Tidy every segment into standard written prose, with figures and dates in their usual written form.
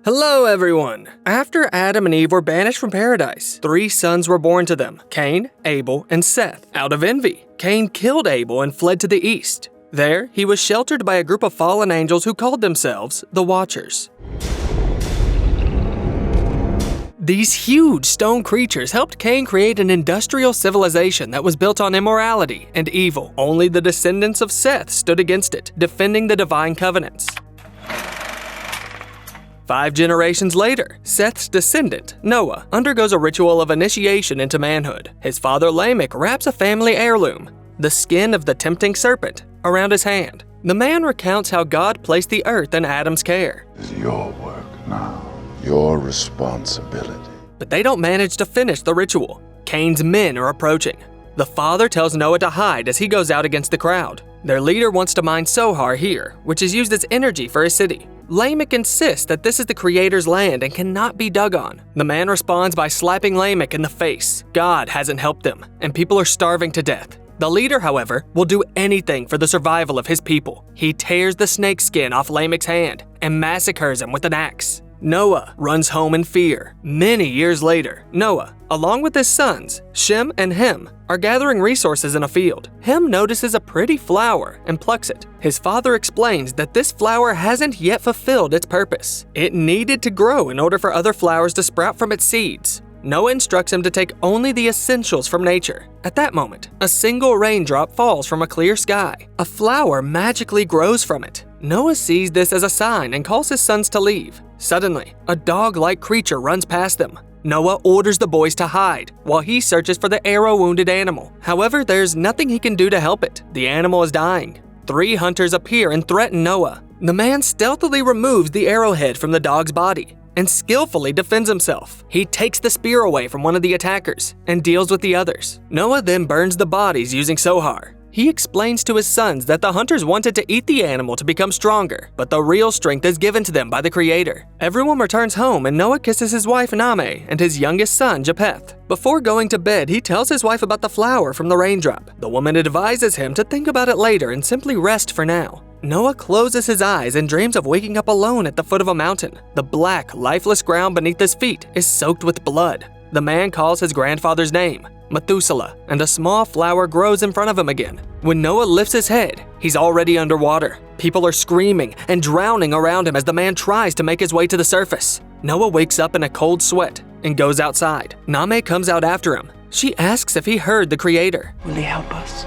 Hello everyone! After Adam and Eve were banished from paradise, 3 sons were born to them, Cain, Abel, and Seth. Out of envy, Cain killed Abel and fled to the east. There, he was sheltered by a group of fallen angels who called themselves the Watchers. These huge stone creatures helped Cain create an industrial civilization that was built on immorality and evil. Only the descendants of Seth stood against it, defending the divine covenants. 5 generations later, Seth's descendant, Noah, undergoes a ritual of initiation into manhood. His father Lamech wraps a family heirloom, the skin of the tempting serpent, around his hand. The man recounts how God placed the earth in Adam's care. It's your work now, your responsibility. But they don't manage to finish the ritual. Cain's men are approaching. The father tells Noah to hide as he goes out against the crowd. Their leader wants to mine Sohar here, which is used as energy for his city. Lamech insists that this is the Creator's land and cannot be dug on. The man responds by slapping Lamech in the face. God hasn't helped them, and people are starving to death. The leader, however, will do anything for the survival of his people. He tears the snake skin off Lamech's hand and massacres him with an axe. Noah runs home in fear. Many years later, Noah, along with his sons, Shem and Hem, are gathering resources in a field. Hem notices a pretty flower and plucks it. His father explains that this flower hasn't yet fulfilled its purpose. It needed to grow in order for other flowers to sprout from its seeds. Noah instructs him to take only the essentials from nature. At that moment, a single raindrop falls from a clear sky. A flower magically grows from it. Noah sees this as a sign and calls his sons to leave. Suddenly, a dog-like creature runs past them. Noah orders the boys to hide while he searches for the arrow-wounded animal. However, there's nothing he can do to help it. The animal is dying. 3 hunters appear and threaten Noah. The man stealthily removes the arrowhead from the dog's body and skillfully defends himself. He takes the spear away from one of the attackers and deals with the others. Noah then burns the bodies using Sohar. He explains to his sons that the hunters wanted to eat the animal to become stronger, but the real strength is given to them by the Creator. Everyone returns home and Noah kisses his wife Name and his youngest son Japheth. Before going to bed, he tells his wife about the flower from the raindrop. The woman advises him to think about it later and simply rest for now. Noah closes his eyes and dreams of waking up alone at the foot of a mountain. The black, lifeless ground beneath his feet is soaked with blood. The man calls his grandfather's name, Methuselah, and a small flower grows in front of him again. When Noah lifts his head, he's already underwater. People are screaming and drowning around him as the man tries to make his way to the surface. Noah wakes up in a cold sweat and goes outside. Name comes out after him. She asks if he heard the Creator. Will he help us?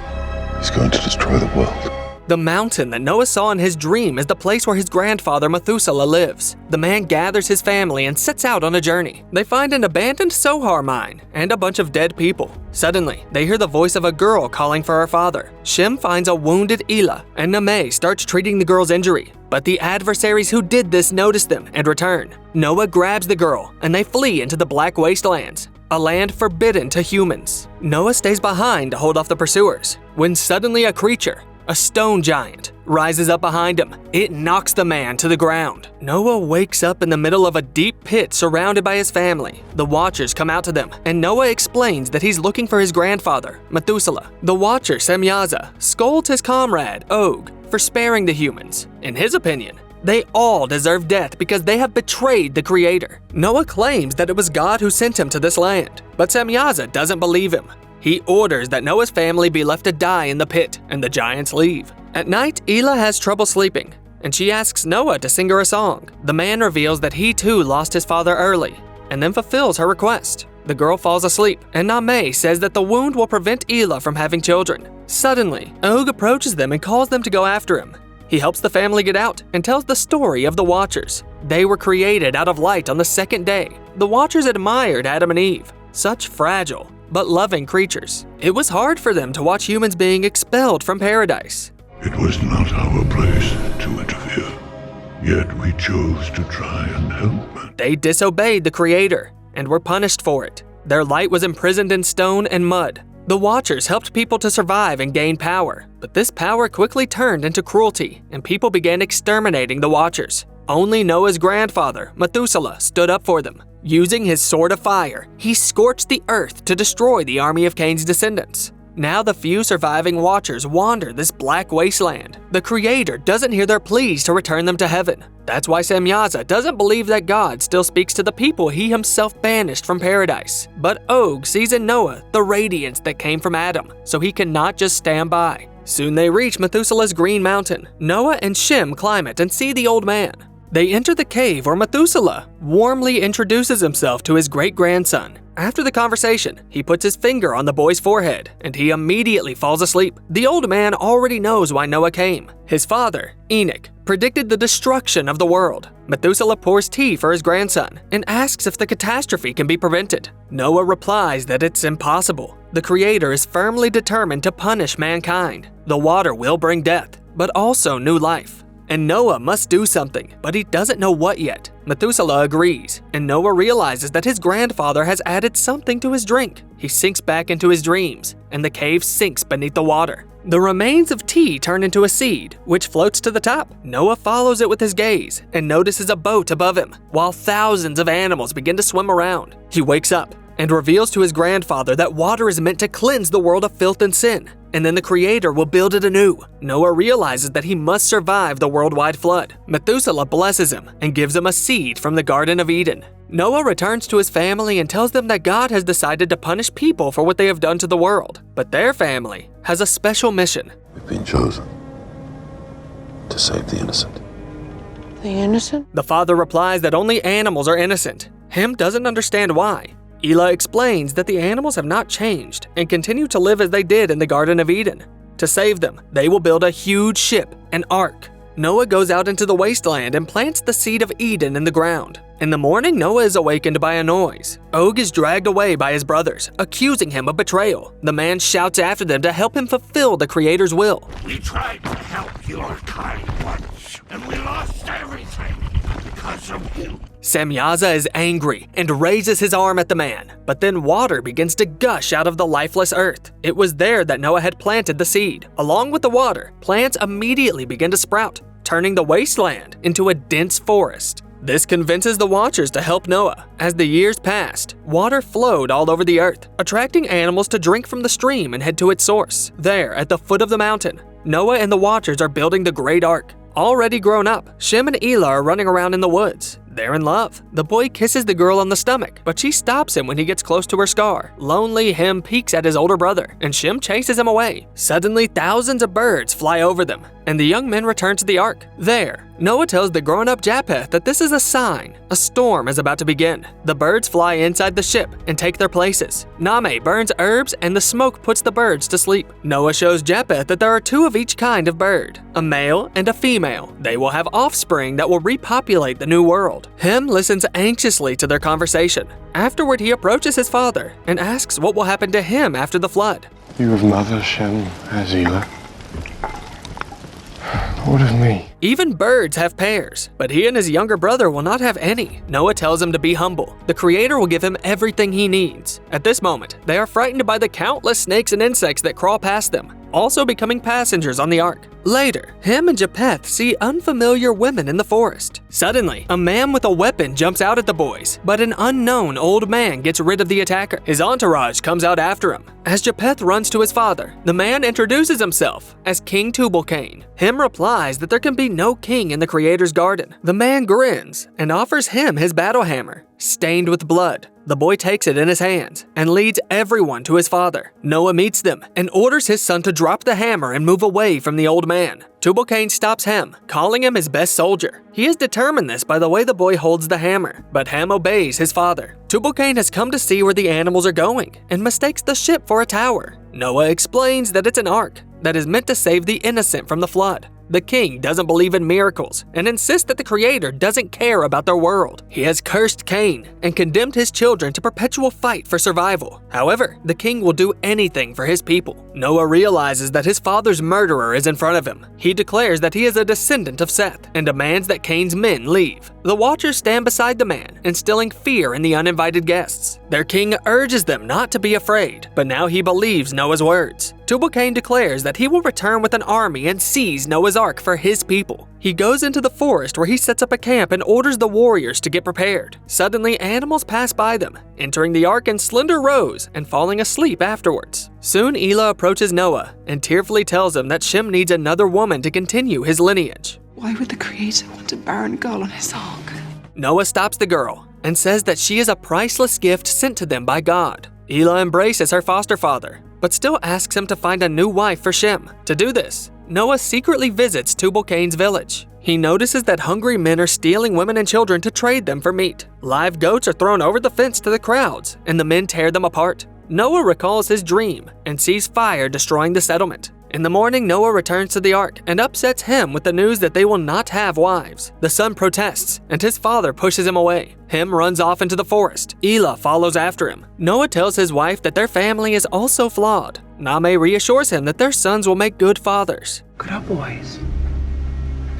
He's going to destroy the world. The mountain that Noah saw in his dream is the place where his grandfather Methuselah lives. The man gathers his family and sets out on a journey. They find an abandoned Sohar mine and a bunch of dead people. Suddenly, they hear the voice of a girl calling for her father. Shem finds a wounded Elah, and Name starts treating the girl's injury. But the adversaries who did this notice them and return. Noah grabs the girl, and they flee into the Black Wastelands, a land forbidden to humans. Noah stays behind to hold off the pursuers, when suddenly a creature, a stone giant, rises up behind him. It knocks the man to the ground. Noah wakes up in the middle of a deep pit surrounded by his family. The Watchers come out to them, and Noah explains that he's looking for his grandfather, Methuselah. The Watcher, Semyaza, scolds his comrade, Og, for sparing the humans. In his opinion, they all deserve death because they have betrayed the Creator. Noah claims that it was God who sent him to this land, but Semyaza doesn't believe him. He orders that Noah's family be left to die in the pit, and the giants leave. At night, Elah has trouble sleeping, and she asks Noah to sing her a song. The man reveals that he too lost his father early, and then fulfills her request. The girl falls asleep, and Name says that the wound will prevent Elah from having children. Suddenly, Og approaches them and calls them to go after him. He helps the family get out and tells the story of the Watchers. They were created out of light on the 2nd day. The Watchers admired Adam and Eve, such fragile but loving creatures. It was hard for them to watch humans being expelled from paradise. It was not our place to interfere, yet we chose to try and help. They disobeyed the Creator and were punished for it. Their light was imprisoned in stone and mud. The Watchers helped people to survive and gain power, but this power quickly turned into cruelty, and people began exterminating the Watchers. Only Noah's grandfather, Methuselah, stood up for them. Using his sword of fire, he scorched the earth to destroy the army of Cain's descendants. Now the few surviving Watchers wander this black wasteland. The Creator doesn't hear their pleas to return them to heaven. That's why Semyaza doesn't believe that God still speaks to the people he himself banished from paradise. But Og sees in Noah the radiance that came from Adam, so he cannot just stand by. Soon they reach Methuselah's green mountain. Noah and Shem climb it and see the old man. They enter the cave where Methuselah warmly introduces himself to his great-grandson. After the conversation, he puts his finger on the boy's forehead, and he immediately falls asleep. The old man already knows why Noah came. His father, Enoch, predicted the destruction of the world. Methuselah pours tea for his grandson and asks if the catastrophe can be prevented. Noah replies that it's impossible. The Creator is firmly determined to punish mankind. The water will bring death, but also new life. And Noah must do something, but he doesn't know what yet. Methuselah agrees, and Noah realizes that his grandfather has added something to his drink. He sinks back into his dreams, and the cave sinks beneath the water. The remains of tea turn into a seed, which floats to the top. Noah follows it with his gaze and notices a boat above him, while thousands of animals begin to swim around. He wakes up and reveals to his grandfather that water is meant to cleanse the world of filth and sin, and then the Creator will build it anew. Noah realizes that he must survive the worldwide flood. Methuselah blesses him and gives him a seed from the Garden of Eden. Noah returns to his family and tells them that God has decided to punish people for what they have done to the world, but their family has a special mission. We've been chosen to save the innocent. The innocent? The father replies that only animals are innocent. Him doesn't understand why. Elah explains that the animals have not changed and continue to live as they did in the Garden of Eden. To save them, they will build a huge ship, an ark. Noah goes out into the wasteland and plants the seed of Eden in the ground. In the morning, Noah is awakened by a noise. Og is dragged away by his brothers, accusing him of betrayal. The man shouts after them to help him fulfill the Creator's will. We tried to help your kind once, and we lost everything because of you. Semyaza is angry and raises his arm at the man, but then water begins to gush out of the lifeless earth. It was there that Noah had planted the seed. Along with the water, plants immediately begin to sprout, turning the wasteland into a dense forest. This convinces the Watchers to help Noah. As the years passed, water flowed all over the earth, attracting animals to drink from the stream and head to its source. There, at the foot of the mountain, Noah and the Watchers are building the Great Ark. Already grown up, Shem and Elah are running around in the woods. They're in love. The boy kisses the girl on the stomach, but she stops him when he gets close to her scar. Lonely, Hem peeks at his older brother, and Shem chases him away. Suddenly, thousands of birds fly over them, and the young men return to the ark. There, Noah tells the grown-up Japheth that this is a sign. A storm is about to begin. The birds fly inside the ship and take their places. Name burns herbs, and the smoke puts the birds to sleep. Noah shows Japheth that there are two of each kind of bird, a male and a female. They will have offspring that will repopulate the new world. Hem listens anxiously to their conversation. Afterward, he approaches his father and asks what will happen to him after the flood. You of mother, Shem, as Elah. What of me? Even birds have pairs, but he and his younger brother will not have any. Noah tells him to be humble. The Creator will give him everything he needs. At this moment, they are frightened by the countless snakes and insects that crawl past them, also becoming passengers on the ark. Later, Hem and Japheth see unfamiliar women in the forest. Suddenly, a man with a weapon jumps out at the boys, but an unknown old man gets rid of the attacker. His entourage comes out after him. As Japheth runs to his father, the man introduces himself as King Tubal-Cain. Hem replies that there can be no king in the Creator's garden. The man grins and offers him his battle hammer, stained with blood. The boy takes it in his hands and leads everyone to his father. Noah meets them and orders his son to drop the hammer and move away from the old man. Tubal-Cain stops Hem, calling him his best soldier. He has determined this by the way the boy holds the hammer, but Hem obeys his father. Tubal-Cain has come to see where the animals are going and mistakes the ship for a tower. Noah explains that it's an ark that is meant to save the innocent from the flood. The king doesn't believe in miracles and insists that the Creator doesn't care about their world. He has cursed Cain and condemned his children to perpetual fight for survival. However, the king will do anything for his people. Noah realizes that his father's murderer is in front of him. He declares that he is a descendant of Seth and demands that Cain's men leave. The Watchers stand beside the man, instilling fear in the uninvited guests. Their king urges them not to be afraid, but now he believes Noah's words. Tubal-Cain declares that he will return with an army and seize Noah's Ark for his people. He goes into the forest where he sets up a camp and orders the warriors to get prepared. Suddenly, animals pass by them, entering the ark in slender rows and falling asleep afterwards. Soon Elah approaches Noah and tearfully tells him that Shem needs another woman to continue his lineage. Why would the Creator want a barren girl on his ark? Noah stops the girl and says that she is a priceless gift sent to them by God. Elah embraces her foster father, but still asks him to find a new wife for Shem. To do this, Noah secretly visits Tubal-Cain's village. He notices that hungry men are stealing women and children to trade them for meat. Live goats are thrown over the fence to the crowds, and the men tear them apart. Noah recalls his dream and sees fire destroying the settlement. In the morning, Noah returns to the ark and upsets Ham with the news that they will not have wives. The son protests, and his father pushes him away. Ham runs off into the forest. Elah follows after him. Noah tells his wife that their family is also flawed. Nahmeh reassures him that their sons will make good fathers. Good up, boys.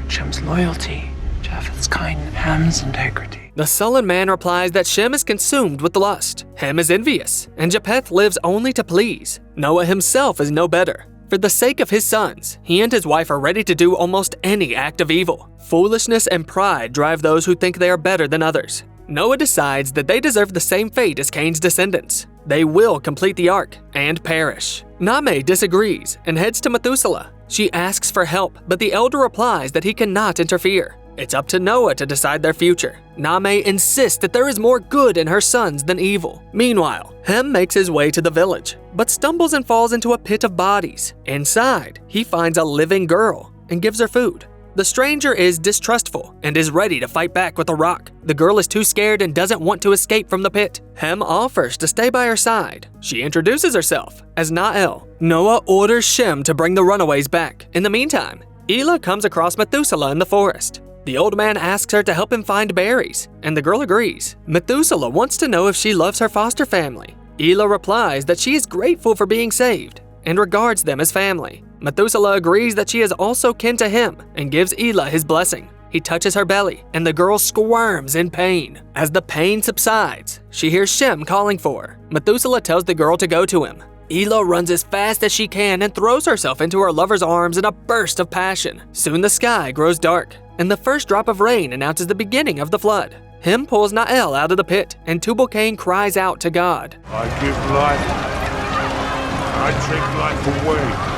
Shem's loyalty, Japheth's kindness, Ham's integrity. The sullen man replies that Shem is consumed with lust. Ham is envious, and Japheth lives only to please. Noah himself is no better. For the sake of his sons, he and his wife are ready to do almost any act of evil. Foolishness and pride drive those who think they are better than others. Noah decides that they deserve the same fate as Cain's descendants. They will complete the ark and perish. Nahmeh disagrees and heads to Methuselah. She asks for help, but the elder replies that he cannot interfere. It's up to Noah to decide their future. Nahmeh insists that there is more good in her sons than evil. Meanwhile, Ham makes his way to the village, but stumbles and falls into a pit of bodies. Inside, he finds a living girl and gives her food. The stranger is distrustful and is ready to fight back with a rock. The girl is too scared and doesn't want to escape from the pit. Ham offers to stay by her side. She introduces herself as Na'el. Noah orders Shem to bring the runaways back. In the meantime, Elah comes across Methuselah in the forest. The old man asks her to help him find berries, and the girl agrees. Methuselah wants to know if she loves her foster family. Elah replies that she is grateful for being saved and regards them as family. Methuselah agrees that she is also kin to him and gives Elah his blessing. He touches her belly, and the girl squirms in pain. As the pain subsides, she hears Shem calling for her. Methuselah tells the girl to go to him. Elah runs as fast as she can and throws herself into her lover's arms in a burst of passion. Soon the sky grows dark, and the first drop of rain announces the beginning of the flood. Ham pulls Na'el out of the pit, and Tubal-Cain cries out to God. I give life. I take life away.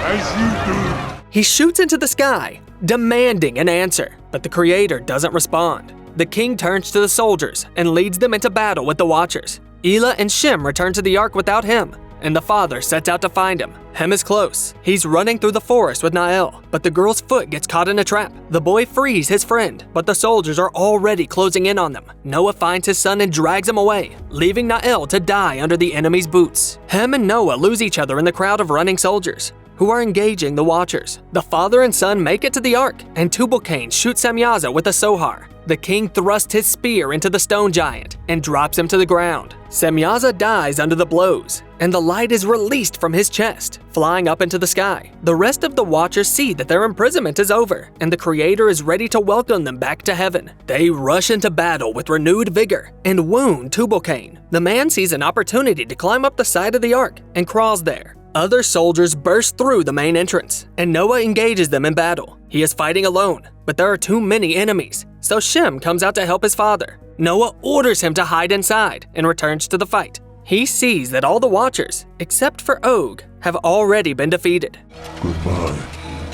As you do. He shoots into the sky, demanding an answer, but the Creator doesn't respond. The king turns to the soldiers and leads them into battle with the Watchers. Elah and Shem return to the ark without him, and the father sets out to find him. Ham is close. He's running through the forest with Na'el, but the girl's foot gets caught in a trap. The boy frees his friend, but the soldiers are already closing in on them. Noah finds his son and drags him away, leaving Na'el to die under the enemy's boots. Ham and Noah lose each other in the crowd of running soldiers, who are engaging the Watchers. The father and son make it to the ark, and Tubal-Cain shoots Semyaza with a sohar. The king thrusts his spear into the stone giant and drops him to the ground. Semyaza dies under the blows, and the light is released from his chest, flying up into the sky. The rest of the Watchers see that their imprisonment is over, and the Creator is ready to welcome them back to heaven. They rush into battle with renewed vigor and wound Tubal-Cain. The man sees an opportunity to climb up the side of the ark and crawls there. Other soldiers burst through the main entrance, and Noah engages them in battle. He is fighting alone, but there are too many enemies, so Shem comes out to help his father. Noah orders him to hide inside and returns to the fight. He sees that all the Watchers, except for Og, have already been defeated. Goodbye,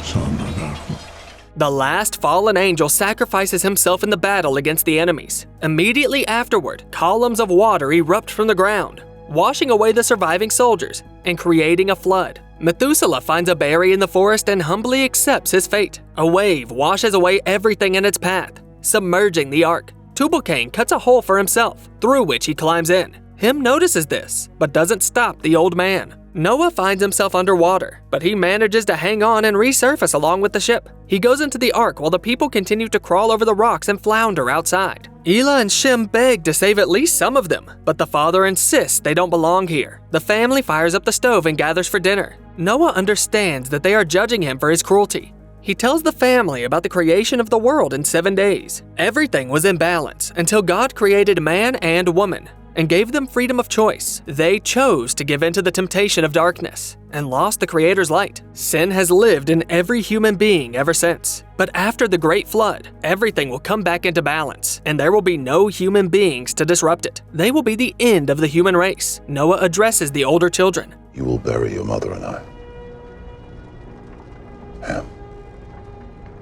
son of Adam. The last fallen angel sacrifices himself in the battle against the enemies. Immediately afterward, columns of water erupt from the ground, washing away the surviving soldiers and creating a flood. Methuselah finds a berry in the forest and humbly accepts his fate. A wave washes away everything in its path, submerging the ark. Tubal-Cain cuts a hole for himself, through which he climbs in. Ham notices this, but doesn't stop the old man. Noah finds himself underwater, but he manages to hang on and resurface along with the ship. He goes into the ark while the people continue to crawl over the rocks and flounder outside. Elah and Shem beg to save at least some of them, but the father insists they don't belong here. The family fires up the stove and gathers for dinner. Noah understands that they are judging him for his cruelty. He tells the family about the creation of the world in 7 days. Everything was in balance until God created man and woman, and gave them freedom of choice. They chose to give in to the temptation of darkness and lost the Creator's light. Sin has lived in every human being ever since. But after the Great Flood, everything will come back into balance, and there will be no human beings to disrupt it. They will be the end of the human race. Noah addresses the older children. You will bury your mother and I. Ham,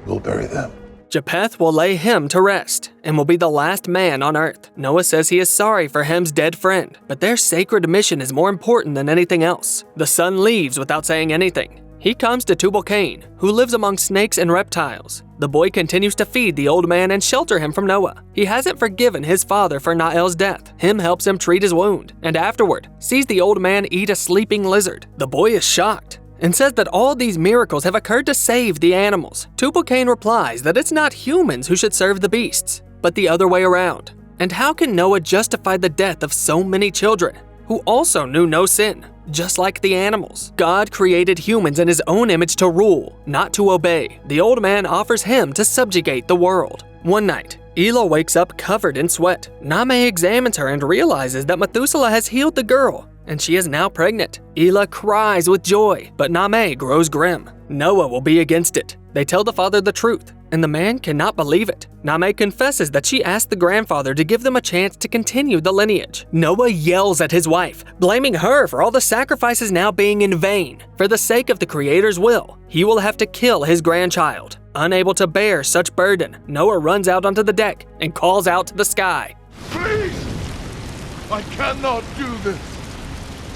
we'll bury them. Japheth will lay Ham to rest and will be the last man on earth. Noah says he is sorry for Ham's dead friend, but their sacred mission is more important than anything else. The son leaves without saying anything. He comes to Tubal-Cain, who lives among snakes and reptiles. The boy continues to feed the old man and shelter him from Noah. He hasn't forgiven his father for Nael's death. Him helps him treat his wound, and afterward sees the old man eat a sleeping lizard. The boy is shocked and says that all these miracles have occurred to save the animals. Tubal-Cain replies that it's not humans who should serve the beasts, but the other way around. And how can Noah justify the death of so many children who also knew no sin, just like the animals? God created humans in his own image to rule, not to obey. The old man offers him to subjugate the world. One night, Elah wakes up covered in sweat. Nameh examines her and realizes that Methuselah has healed the girl, and she is now pregnant. Elah cries with joy, but Nameh grows grim. Noah will be against it. They tell the father the truth, and the man cannot believe it. Nameh confesses that she asked the grandfather to give them a chance to continue the lineage. Noah yells at his wife, blaming her for all the sacrifices now being in vain. For the sake of the Creator's will, he will have to kill his grandchild. Unable to bear such burden, Noah runs out onto the deck and calls out to the sky. Please! I cannot do this.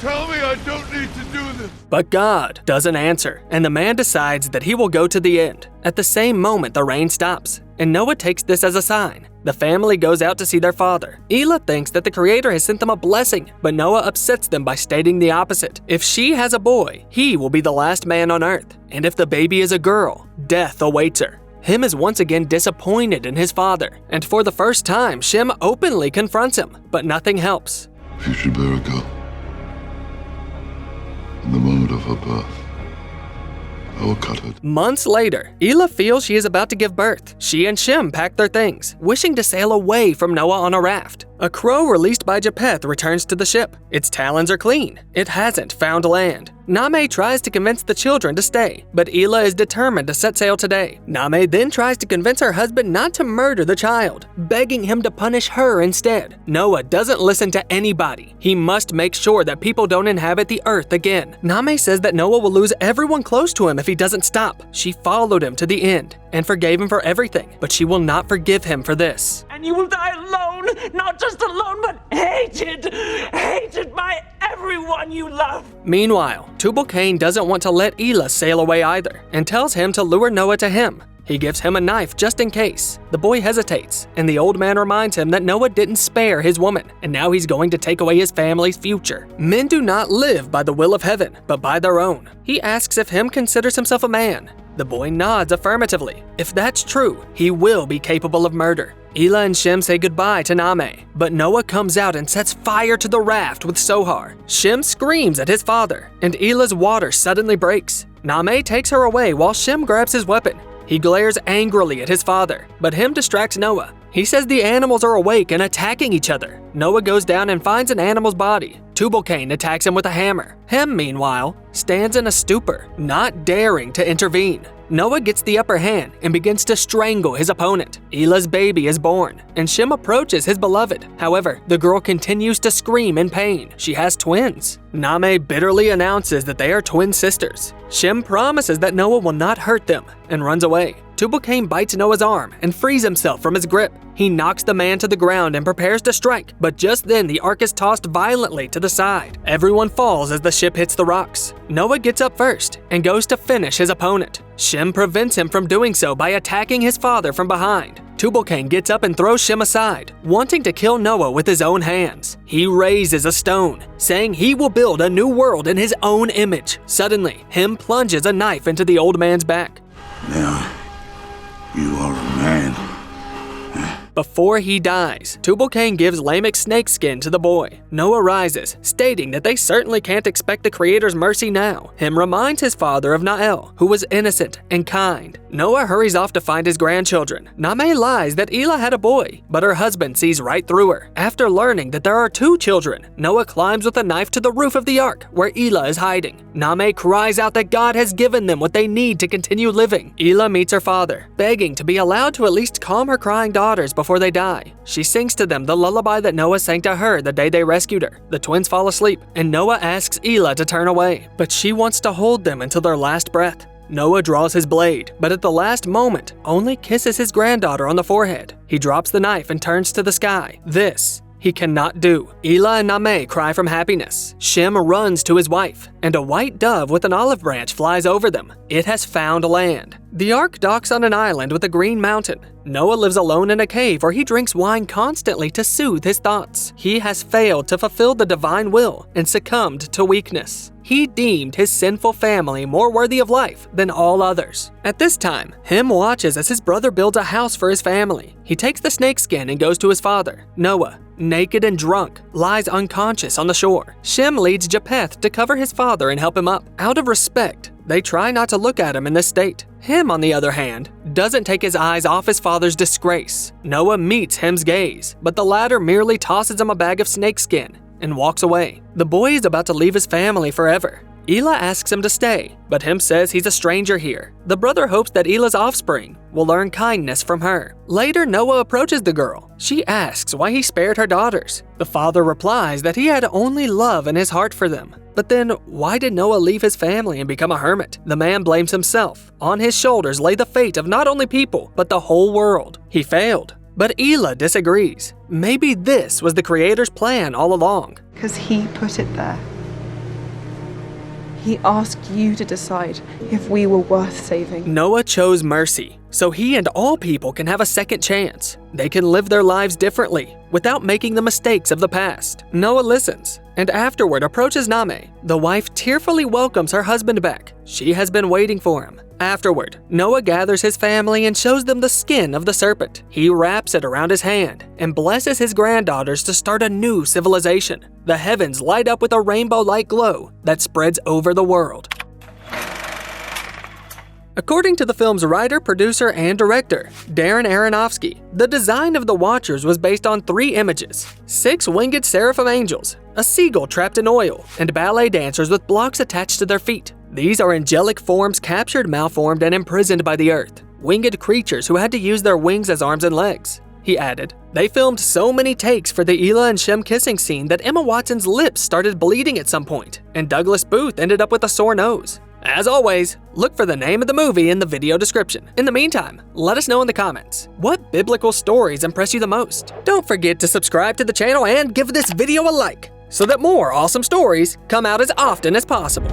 Tell me I don't need to do this. But God doesn't answer, and the man decides that he will go to the end. At the same moment, the rain stops, and Noah takes this as a sign. The family goes out to see their father. Elah thinks that the Creator has sent them a blessing, but Noah upsets them by stating the opposite. If she has a boy, he will be the last man on earth, and if the baby is a girl, death awaits her. Him is once again disappointed in his father, and for the first time, Shem openly confronts him, but nothing helps. If you should bear a girl, in the moment of her birth, I will cut it. Months later, Elah feels she is about to give birth. She and Shem pack their things, wishing to sail away from Noah on a raft. A crow released by Japheth returns to the ship. Its talons are clean. It hasn't found land. Nameh tries to convince the children to stay, but Elah is determined to set sail today. Nameh then tries to convince her husband not to murder the child, begging him to punish her instead. Noah doesn't listen to anybody. He must make sure that people don't inhabit the earth again. Nameh says that Noah will lose everyone close to him if he doesn't stop. She followed him to the end and forgave him for everything, but she will not forgive him for this. And you will die alone, not just alone, but hated by everyone you love. Meanwhile, Tubal-Cain doesn't want to let Elah sail away either, and tells him to lure Noah to him. He gives him a knife just in case. The boy hesitates, and the old man reminds him that Noah didn't spare his woman, and now he's going to take away his family's future. Men do not live by the will of heaven, but by their own. He asks if him considers himself a man. The boy nods affirmatively. If that's true, he will be capable of murder. Elah and Shem say goodbye to Nameh, but Noah comes out and sets fire to the raft with Sohar. Shem screams at his father, and Elah's water suddenly breaks. Nameh takes her away while Shem grabs his weapon. He glares angrily at his father, but him distracts Noah. He says the animals are awake and attacking each other. Noah goes down and finds an animal's body. Tubal-Cain attacks him with a hammer. Hem, meanwhile, stands in a stupor, not daring to intervene. Noah gets the upper hand and begins to strangle his opponent. Elah's baby is born, and Shem approaches his beloved. However, the girl continues to scream in pain. She has twins. Nameh bitterly announces that they are twin sisters. Shem promises that Noah will not hurt them and runs away. Tubal-Cain bites Noah's arm and frees himself from his grip. He knocks the man to the ground and prepares to strike, but just then the ark is tossed violently to the side. Everyone falls as the ship hits the rocks. Noah gets up first and goes to finish his opponent. Shem prevents him from doing so by attacking his father from behind. Tubal-Cain gets up and throws Shem aside, wanting to kill Noah with his own hands. He raises a stone, saying he will build a new world in his own image. Suddenly, him plunges a knife into the old man's back. Now, you are a man. Before he dies, Tubal-Cain gives Lamech's snakeskin to the boy. Noah rises, stating that they certainly can't expect the Creator's mercy now. Him reminds his father of Nael, who was innocent and kind. Noah hurries off to find his grandchildren. Name lies that Elah had a boy, but her husband sees right through her. After learning that there are 2 children, Noah climbs with a knife to the roof of the ark, where Elah is hiding. Name cries out that God has given them what they need to continue living. Elah meets her father, begging to be allowed to at least calm her crying daughters before they die. She sings to them the lullaby that Noah sang to her the day they rescued her. The twins fall asleep, and Noah asks Elah to turn away, but she wants to hold them until their last breath. Noah draws his blade, but at the last moment, only kisses his granddaughter on the forehead. He drops the knife and turns to the sky. This he cannot do. Elah and Name cry from happiness. Shem runs to his wife, and a white dove with an olive branch flies over them. It has found land. The ark docks on an island with a green mountain. Noah lives alone in a cave where he drinks wine constantly to soothe his thoughts. He has failed to fulfill the divine will and succumbed to weakness. He deemed his sinful family more worthy of life than all others. At this time, Hem watches as his brother builds a house for his family. He takes the snakeskin and goes to his father. Noah, naked and drunk, lies unconscious on the shore. Shem leads Japheth to cover his father and help him up. Out of respect, they try not to look at him in this state. Hem, on the other hand, doesn't take his eyes off his father's disgrace. Noah meets Hem's gaze, but the latter merely tosses him a bag of snakeskin and walks away. The boy is about to leave his family forever. Elah asks him to stay, but Hem says he's a stranger here. The brother hopes that Elah's offspring will learn kindness from her. Later, Noah approaches the girl. She asks why he spared her daughters. The father replies that he had only love in his heart for them. But then, why did Noah leave his family and become a hermit? The man blames himself. On his shoulders lay the fate of not only people, but the whole world. He failed. But Elah disagrees. Maybe this was the Creator's plan all along. Because he put it there. He asked you to decide if we were worth saving. Noah chose mercy, so he and all people can have a second chance. They can live their lives differently, without making the mistakes of the past. Noah listens, and afterward approaches Name. The wife tearfully welcomes her husband back. She has been waiting for him. Afterward, Noah gathers his family and shows them the skin of the serpent. He wraps it around his hand and blesses his granddaughters to start a new civilization. The heavens light up with a rainbow-like glow that spreads over the world. According to the film's writer, producer, and director, Darren Aronofsky, the design of the Watchers was based on 3 images: 6 winged seraphim angels, a seagull trapped in oil, and ballet dancers with blocks attached to their feet. These are angelic forms captured, malformed, and imprisoned by the earth. Winged creatures who had to use their wings as arms and legs. He added, they filmed so many takes for the Elah and Shem kissing scene that Emma Watson's lips started bleeding at some point, and Douglas Booth ended up with a sore nose. As always, look for the name of the movie in the video description. In the meantime, let us know in the comments, what biblical stories impress you the most? Don't forget to subscribe to the channel and give this video a like, so that more awesome stories come out as often as possible.